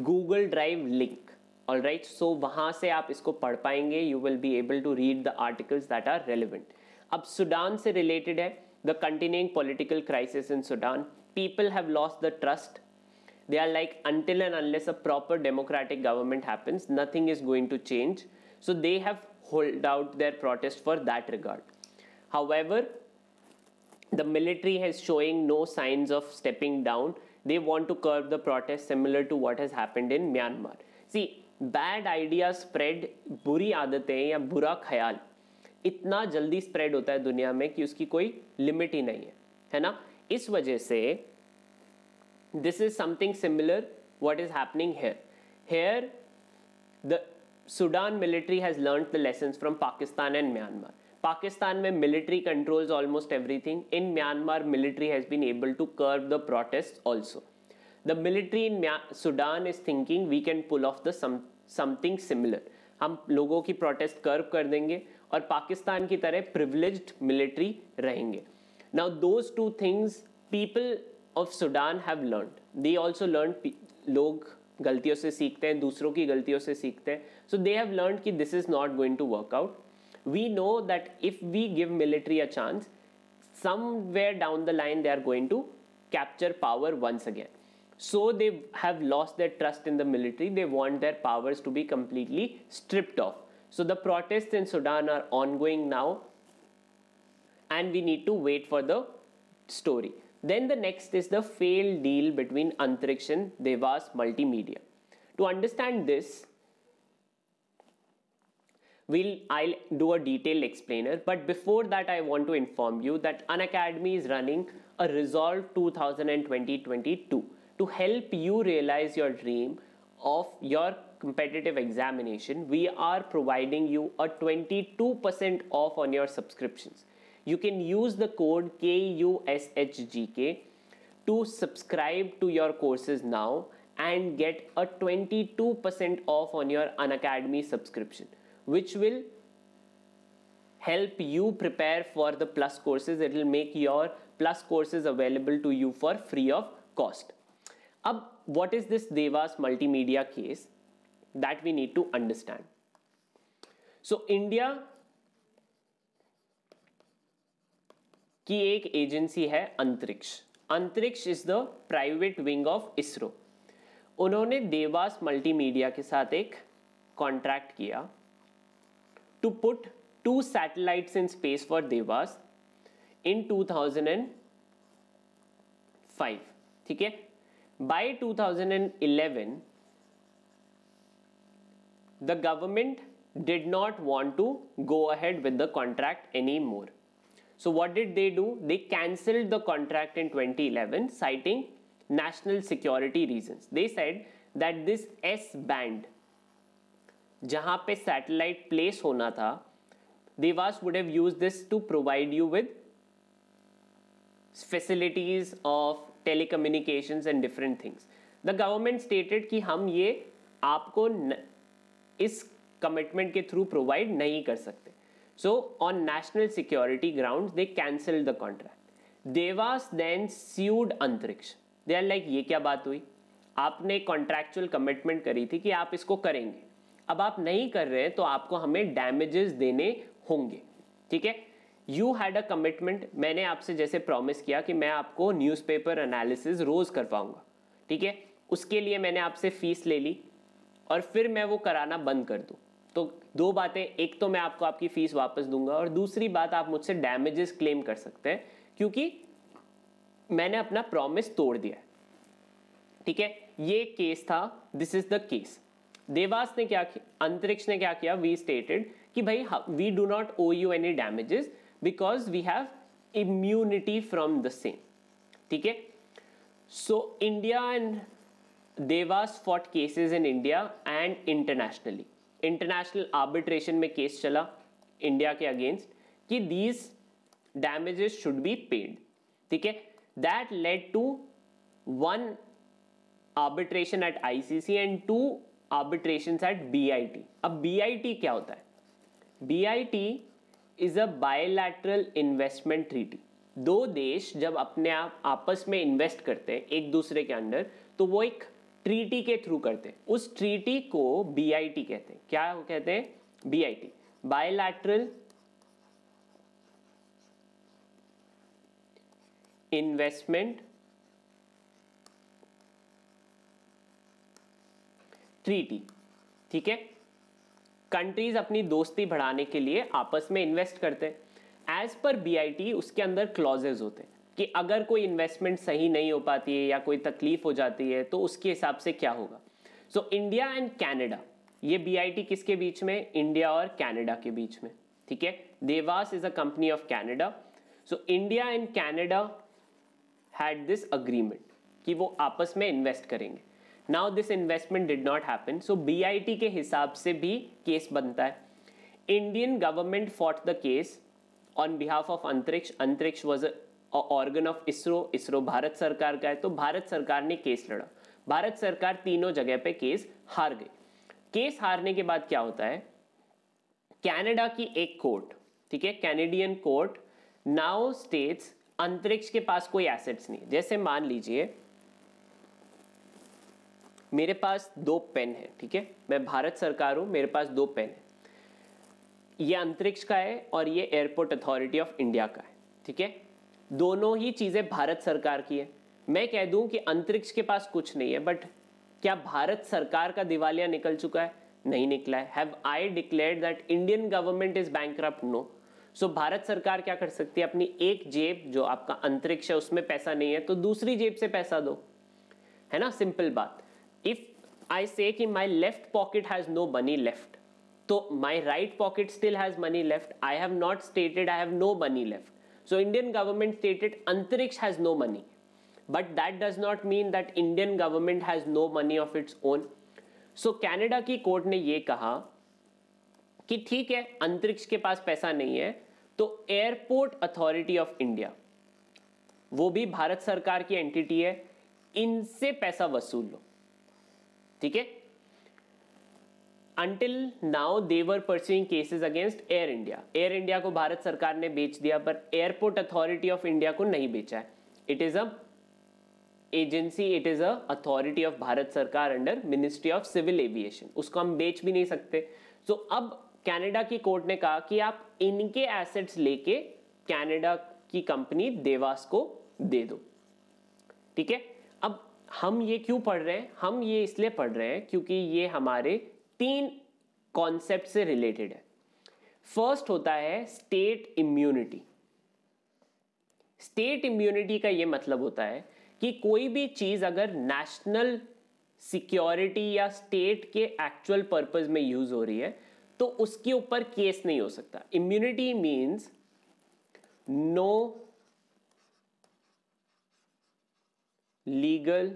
Google Drive link. All right, so वहाँ से आप इसको पढ़ पाएंगे. You will be able to read the articles that are relevant. अब Sudan से related है the continuing political crisis in Sudan. People have lost the trust. They are like, until and unless a proper democratic government happens, nothing is going to change. So they have held out their protest for that regard. However, the military is showing no signs of stepping down. They want to curb the protest similar to what has happened in Myanmar. See, bad ideas spread, बुरी आदतें या बुरा ख्याल इतना जल्दी spread होता है दुनिया में कि उसकी कोई limit ही नहीं है ना? इस वजह से this is something similar what is happening here. Here the Sudan military has learned the lessons from Pakistan and Myanmar. Pakistan में military controls almost everything. In Myanmar, military has been able to curb the protests also. The military in Sudan is thinking we can pull off the something similar. हम लोगों की protest curb कर देंगे और पाकिस्तान की तरह privileged military रहेंगे. Now those two things people of Sudan have learned. They also learned लोग गलतियों से सीखते हैं, दूसरों की गलतियों से सीखते हैं. So they have learned कि this is not going to work out. We know that if we give military a chance, somewhere down the line they are going to capture power once again. So they have lost their trust in the military. They want their powers to be completely stripped off. So the protests in Sudan are ongoing now, and we need to wait for the story. Then the next is the failed deal between Antariksh and Devas Multimedia. To understand this, I'll do a detailed explainer, but before that I want to inform you that Unacademy is running a Resolve 2020-22 to help you realize your dream of your competitive examination. We are providing you a 22% off on your subscriptions. You can use the code KUSHGK to subscribe to your courses now and get a 22% off on your Unacademy subscription, which will help you prepare for the plus courses. It will make your plus courses available to you for free of cost. Ab, what is this Devas multimedia case that we need to understand? So India की एक agency है Antrix. Antrix is the private wing of ISRO. उन्होंने Devas multimedia के साथ एक contract किया to put 2 satellites in space for Devas in 2005. ठीक है. By 2011 the government did not want to go ahead with the contract any more. So what did they do? They cancelled the contract in 2011 citing national security reasons. They said that this S band जहाँ पे satellite place होना था, Devas would have used this to provide you with facilities of telecommunications and different things. The government stated कि हम ये आपको इस commitment के through provide नहीं कर सकते. So on national security grounds they cancelled the contract. Devas then sued Antariksh. They are like ये क्या बात हुई? आपने contractual commitment करी थी कि आप इसको करेंगे, अब आप नहीं कर रहे हैं तो आपको हमें damages देने होंगे. ठीक है. You had a commitment. मैंने आपसे जैसे promise किया कि मैं आपको newspaper analysis रोज करवाऊंगा. ठीक है. उसके लिए मैंने आपसे फीस ले ली और फिर मैं वो कराना बंद कर दूं. तो दो बातें, एक तो मैं आपको आपकी फीस वापस दूंगा और दूसरी बात आप मुझसे डैमेजेस क्लेम कर सकते हैं क्योंकि मैंने अपना प्रॉमिस तोड़ दिया है. ठीक है. ये केस था. This is the case. Dewas ने क्या किया, अंतरिक्ष ने क्या किया, वी स्टेटेड कि भाई we do not owe you any damages because we have immunity from the same. ठीक है. So India and Devas fought cases in India and internationally. International arbitration में केस चला इंडिया के अगेंस्ट कि these damages should be paid. ठीक है. That led to 1 arbitration at ICC and 2 arbitrations at BIT. अब बीआईटी क्या होता है? BIT is a bilateral investment treaty. दो देश जब अपने आप आपस में इन्वेस्ट करते हैं एक दूसरे के अंडर तो वो एक ट्रीटी के थ्रू करते हैं. उस ट्रीटी को बीआईटी कहते हैं. क्या कहते हैं? BIT, bilateral investment treaty. ठीक है. कंट्रीज अपनी दोस्ती बढ़ाने के लिए आपस में इन्वेस्ट करते हैं. एज पर बीआईटी उसके अंदर क्लॉजेज होते हैं कि अगर कोई इन्वेस्टमेंट सही नहीं हो पाती है या कोई तकलीफ हो जाती है तो उसके हिसाब से क्या होगा. सो इंडिया एंड कनाडा, ये बीआईटी किसके बीच में? इंडिया और कनाडा के बीच में. ठीक है. Dewas is a company of Canada. So India and Canada had this agreement कि वो आपस में इन्वेस्ट करेंगे. Now this investment did not happen. So BIT के हिसाब से भी केस बनता है. Indian government fought the case on behalf of अंतरिक्ष. अंतरिक्ष was organ of ISRO. ISRO Bharat सरकार का है तो भारत सरकार ने केस लड़ा. भारत सरकार तीनों जगह पे केस हार गई. केस हारने के बाद क्या होता है? कनाडा की एक कोर्ट, ठीक है, कैनेडियन कोर्ट नाउ स्टेट्स अंतरिक्ष के पास कोई एसेट्स नहीं. जैसे मान लीजिए मेरे पास 2 पेन है. ठीक है. मैं भारत सरकार हूं, मेरे पास 2 पेन है. ये अंतरिक्ष का है और ये एयरपोर्ट अथॉरिटी ऑफ इंडिया का है. ठीक है. दोनों ही चीजें भारत सरकार की है. मैं कह दूं कि अंतरिक्ष के पास कुछ नहीं है, बट क्या भारत सरकार का दिवालिया निकल चुका है? नहीं निकला है. Have I declared that Indian government is bankrupt? No. So Bharat सरकार क्या कर सकती है? अपनी एक जेब जो आपका अंतरिक्ष है उसमें पैसा नहीं है तो दूसरी जेब से पैसा दो, है ना. सिंपल बात. इफ आई से कि my left pocket has no money left, So my right pocket still has money left. I have not stated I have no money left. So Indian government stated Antariksh has no money. But that does not mean that Indian government has no money of its own. So Canada की court ने ये कहा कि ठीक है, अंतरिक्ष के पास पैसा नहीं है, तो एयरपोर्ट अथॉरिटी ऑफ इंडिया, वो भी भारत सरकार की एंटिटी है, इनसे पैसा वसूल लो. ठीक है. Until now they were pursuing cases against Air India. Air India को भारत सरकार ने बेच दिया, पर एयरपोर्ट अथॉरिटी ऑफ इंडिया को नहीं बेचा है. It is a agency, it is a authority of Bharat सरकार under ministry of civil aviation. उसको हम बेच भी नहीं सकते. सो अब कनाडा की कोर्ट ने कहा कि आप इनके एसेट्स लेके कनाडा की कंपनी देवास को दे दो. ठीक है. अब हम ये क्यों पढ़ रहे हैं? हम ये इसलिए पढ़ रहे हैं क्योंकि ये हमारे 3 कॉन्सेप्ट से रिलेटेड है. फर्स्ट होता है स्टेट इम्यूनिटी. स्टेट इम्यूनिटी का ये मतलब होता है कि कोई भी चीज अगर नेशनल सिक्योरिटी या स्टेट के एक्चुअल पर्पस में यूज हो रही है तो उसके ऊपर केस नहीं हो सकता. Immunity means no legal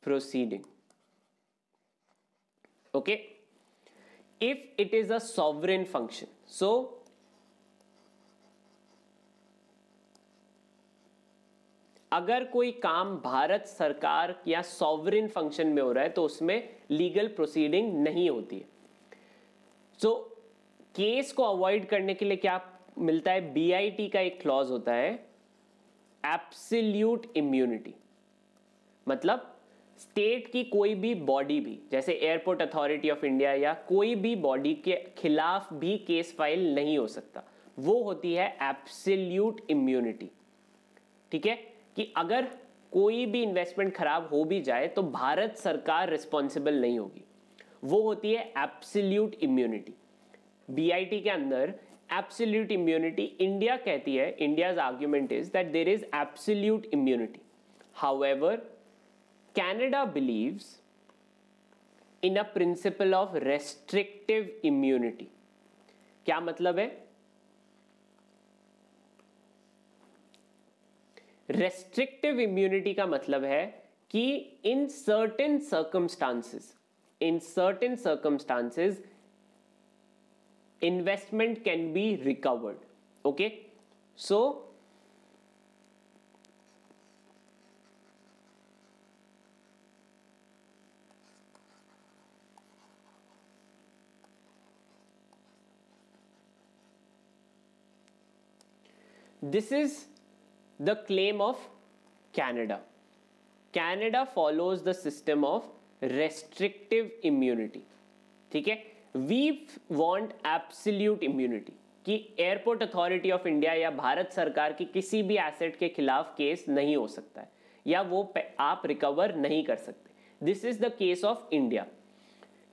proceeding. Okay, if it is a sovereign function, so अगर कोई काम भारत सरकार या सॉवरेन फंक्शन में हो रहा है तो उसमें लीगल प्रोसीडिंग नहीं होती है. सो केस को अवॉइड करने के लिए क्या मिलता है? बीआईटी का एक क्लॉज होता है, एब्सोल्यूट इम्यूनिटी. मतलब स्टेट की कोई भी बॉडी भी, जैसे एयरपोर्ट अथॉरिटी ऑफ इंडिया या कोई भी बॉडी के खिलाफ भी केस फाइल नहीं हो सकता. वो होती है एब्सोल्यूट इम्यूनिटी. ठीक है. कि अगर कोई भी इन्वेस्टमेंट खराब हो भी जाए तो भारत सरकार रिस्पॉन्सिबल नहीं होगी. वो होती है एब्सोल्यूट इम्यूनिटी. बीआईटी के अंदर एब्सोल्यूट इम्यूनिटी इंडिया कहती है, India's argument is that there is absolute immunity. However Canada believes in a principle of restrictive immunity. क्या मतलब है? Restrictive immunity का मतलब है कि in certain circumstances investment can be recovered. Okay, so this is the claim of Canada. Canada follows the system of restrictive immunity. ठीक है. We want absolute immunity कि एयरपोर्ट अथॉरिटी ऑफ इंडिया या भारत सरकार की किसी भी एसेट के खिलाफ केस नहीं हो सकता है या वो आप रिकवर नहीं कर सकते. This is the case of India.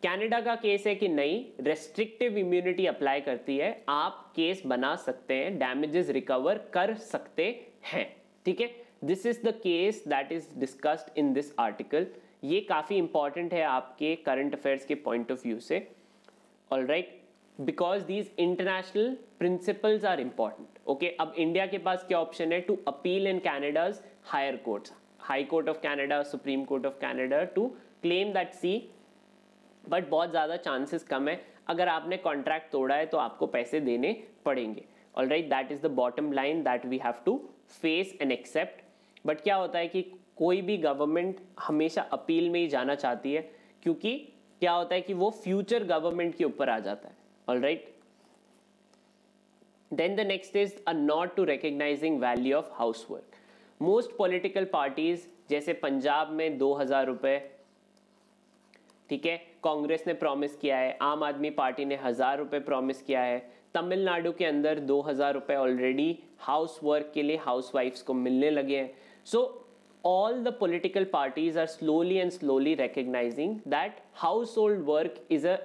Canada का केस है कि नहीं, रेस्ट्रिक्टिव इम्यूनिटी अप्लाई करती है, आप केस बना सकते हैं, डैमेजेस रिकवर कर सकते हैं. ठीक है. This is the case that is discussed in this article. ये काफी इंपॉर्टेंट है आपके करंट अफेयर्स के पॉइंट ऑफ व्यू से. Alright, because these international principles are important. Okay, अब इंडिया के पास क्या ऑप्शन है? To appeal in Canada's higher courts, high court of Canada, supreme court of Canada, to claim that see. But बहुत ज़्यादा chances कम है. अगर आपने कॉन्ट्रैक्ट तोड़ा है तो आपको पैसे देने पड़ेंगे. Alright, that is the bottom line that we have to face and accept. But क्या होता है कि कोई भी गवर्नमेंट हमेशा अपील में ही जाना चाहती है, क्योंकि क्या होता है कि वो फ्यूचर गवर्नमेंट के ऊपर आ जाता है. Alright, then the next is a not to recognising value of house work. Most political parties, जैसे पंजाब में 2000 रुपये, ठीक है, कांग्रेस ने प्रॉमिस किया है. आम आदमी पार्टी ने 1000 रुपये प्रॉमिस किया है. तमिलनाडु के अंदर 2000 रुपये ऑलरेडी हाउस वर्क के लिए हाउस वाइफ्स को मिलने लगे हैं. सो all the political parties are slowly and slowly recognizing that household work is a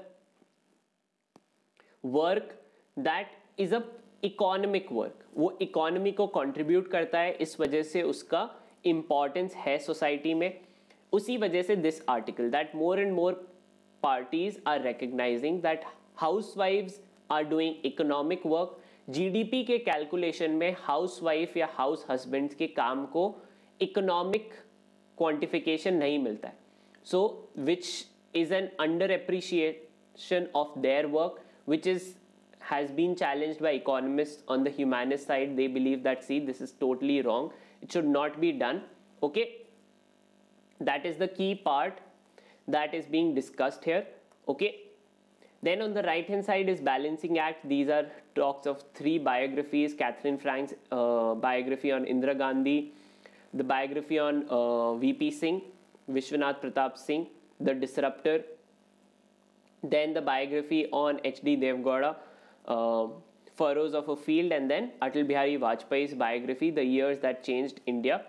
work that is a economic work. वो इकोनॉमी को कंट्रीब्यूट करता है, इस वजह से उसका इंपॉर्टेंस है सोसाइटी में. उसी वजह से this article that more and more parties are recognizing that housewives are doing economic work. GDP के कैलकुलेशन में हाउसवाइफ या हाउस हस्बैंड्स के काम को इकोनॉमिक क्वांटिफिकेशन नहीं मिलता है, so which is an under appreciation of their work which is has been challenged by economists on the humanist side. They believe that, see, this is totally wrong, it should not be done. Okay, that is the key part that is being discussed here. Okay, then on the right hand side is balancing act. These are talks of 3 biographies: Catherine Frank's biography on Indira Gandhi, the biography on VP Singh, Vishwanath Pratap Singh, the disruptor, then the biography on HD Devgowda, Furrows of a Field, and then Atal Bihari Vajpayee's biography, The Years That Changed India,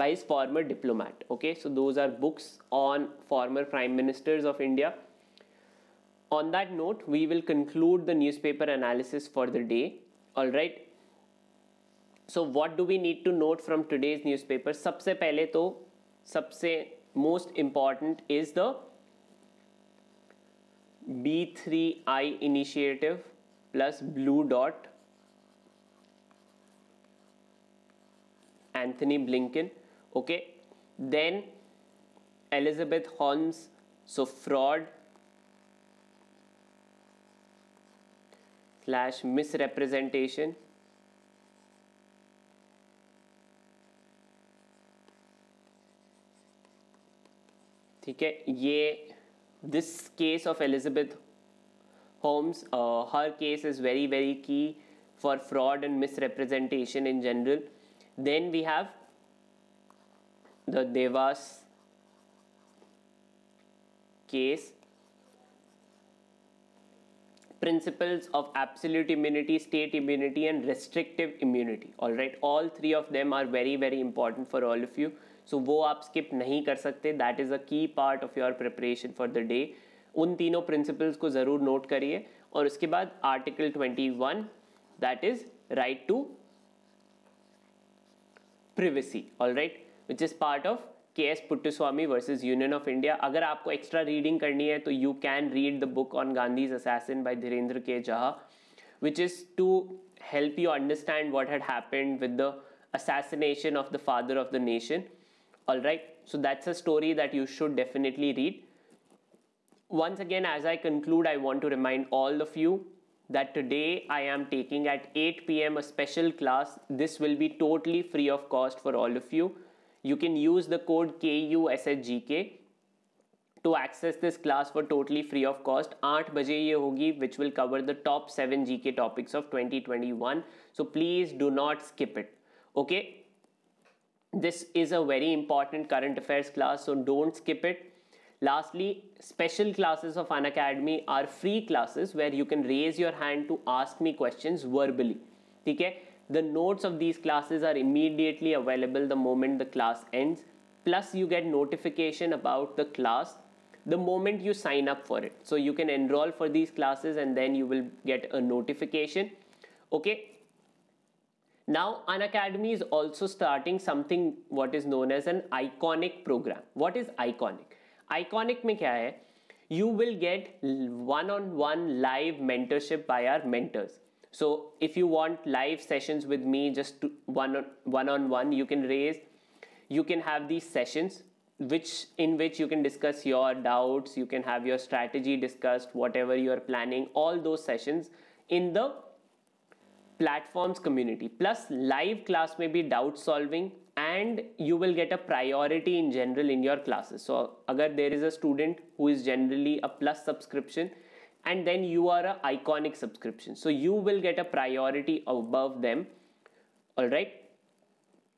by his former diplomat. Okay, so those are books on former prime ministers of India. On that note, we will conclude the newspaper analysis for the day. All right, so what do we need to note from today's newspaper? सबसे पहले तो सबसे most important is the B3I initiative plus Blue Dot, Anthony Blinken. Okay, then Elizabeth Holmes, so fraud / misrepresentation. ठीक है, ये this case of Elizabeth Holmes, her case is very very key for fraud and misrepresentation in general. Then we have the Devas case, principles of absolute immunity, state immunity, and restrictive immunity. All right, all 3 of them are very very important for all of you, so वो आप skip नहीं कर सकते. That is a key part of your preparation for the day. उन तीनों principles को ज़रूर note करिए. और उसके बाद article 21, that is right to privacy, all right, which is part of K.S. Puttaswamy versus Union of India. अगर आपको एक्स्ट्रा रीडिंग करनी है तो you can read the book on Gandhi's assassin by Dhirendra K. Jha, which is to help you understand what had happened with the assassination of the father of the nation. All right, so that's a story that you should definitely read. Once again, as I conclude, I want to remind all of you that today I am taking at 8 p.m. a special class. This will be totally free of cost for all of you. You can use the code KUSHGK to access this class for totally free of cost. 8 बजे ये होगी, which will cover the top 7 GK topics of 2021. So please do not skip it. Okay, this is a very important current affairs class, so don't skip it. Lastly, special classes of Unacademy are free classes where you can raise your hand to ask me questions verbally. ठीक है, the notes of these classes are immediately available the moment the class ends. Plus, you get notification about the class the moment you sign up for it. So you can enroll for these classes and then you will get a notification. Okay. Now, Unacademy is also starting something what is known as an iconic program. What is iconic? Iconic में क्या है? You will get one-on-one live mentorship by our mentors. So if you want live sessions with me, just one-on-one, you can have these sessions in which you can discuss your doubts, you can have your strategy discussed, whatever you are planning, all those sessions in the platforms community. Plus live class may be doubt solving, and you will get a priority in general in your classes. So agar there is a student who is generally a plus subscription and then you are a iconic subscription, so you will get a priority above them. All right,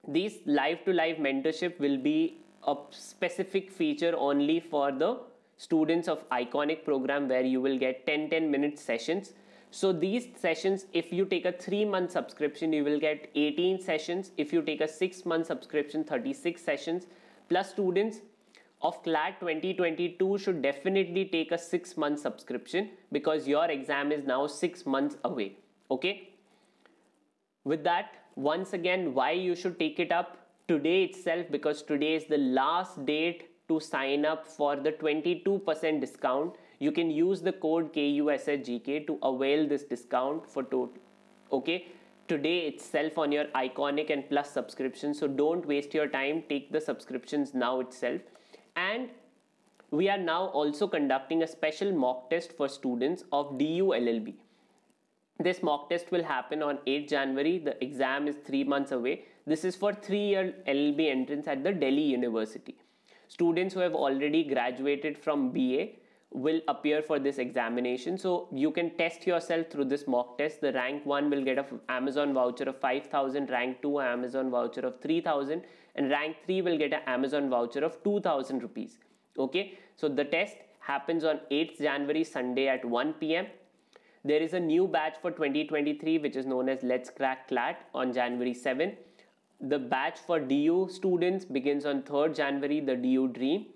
these live to live mentorship will be a specific feature only for the students of iconic program, where you will get 10 minute sessions. So these sessions, if you take a 3-month subscription, you will get 18 sessions. If you take a 6-month subscription, 36 sessions. Plus, students of CLAT 2022 should definitely take a 6-month subscription, because your exam is now 6 months away. Okay, with that, once again, why you should take it up today itself, because today is the last date to sign up for the 22% discount. You can use the code KUSHGK to avail this discount for okay, today itself on your Iconic and Plus subscription. So don't waste your time, take the subscriptions now itself. And we are now also conducting a special mock test for students of DU LLB. This mock test will happen on 8th January. The exam is 3 months away. This is for 3-year LLB entrance at the Delhi University. Students who have already graduated from BA will appear for this examination. So you can test yourself through this mock test. The rank 1 will get an Amazon voucher of 5,000, rank 2 an Amazon voucher of 3,000, and rank 3 will get an Amazon voucher of 2,000 rupees. Okay, so the test happens on 8th January, Sunday at 1 p.m. There is a new batch for 2023 which is known as Let's Crack CLAT on January 7. The batch for DU students begins on 3rd January, the DU Dream.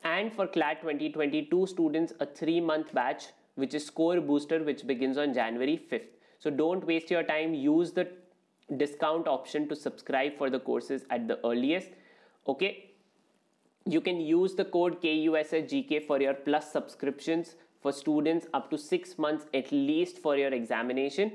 And for CLAT 2022 students, a 3-month batch which is Score Booster, which begins on January 5th. So don't waste your time. Use the discount option to subscribe for the courses at the earliest. Okay, you can use the code KUSHGK for your Plus subscriptions for students up to 6 months at least for your examination.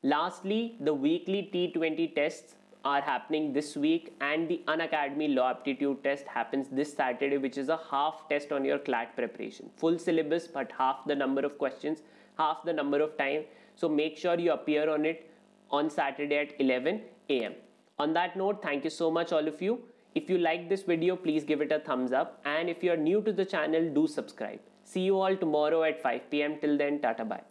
Lastly, the weekly T20 tests are happening this week, and the Unacademy Law Aptitude test happens this Saturday, which is a half test on your CLAT preparation. Full syllabus, but half the number of questions, half the number of time. So make sure you appear on it on Saturday at 11 a.m. On that note, thank you so much all of you. If you like this video, please give it a thumbs up. And if you are new to the channel, do subscribe. See you all tomorrow at 5 p.m. Till then, tata bye.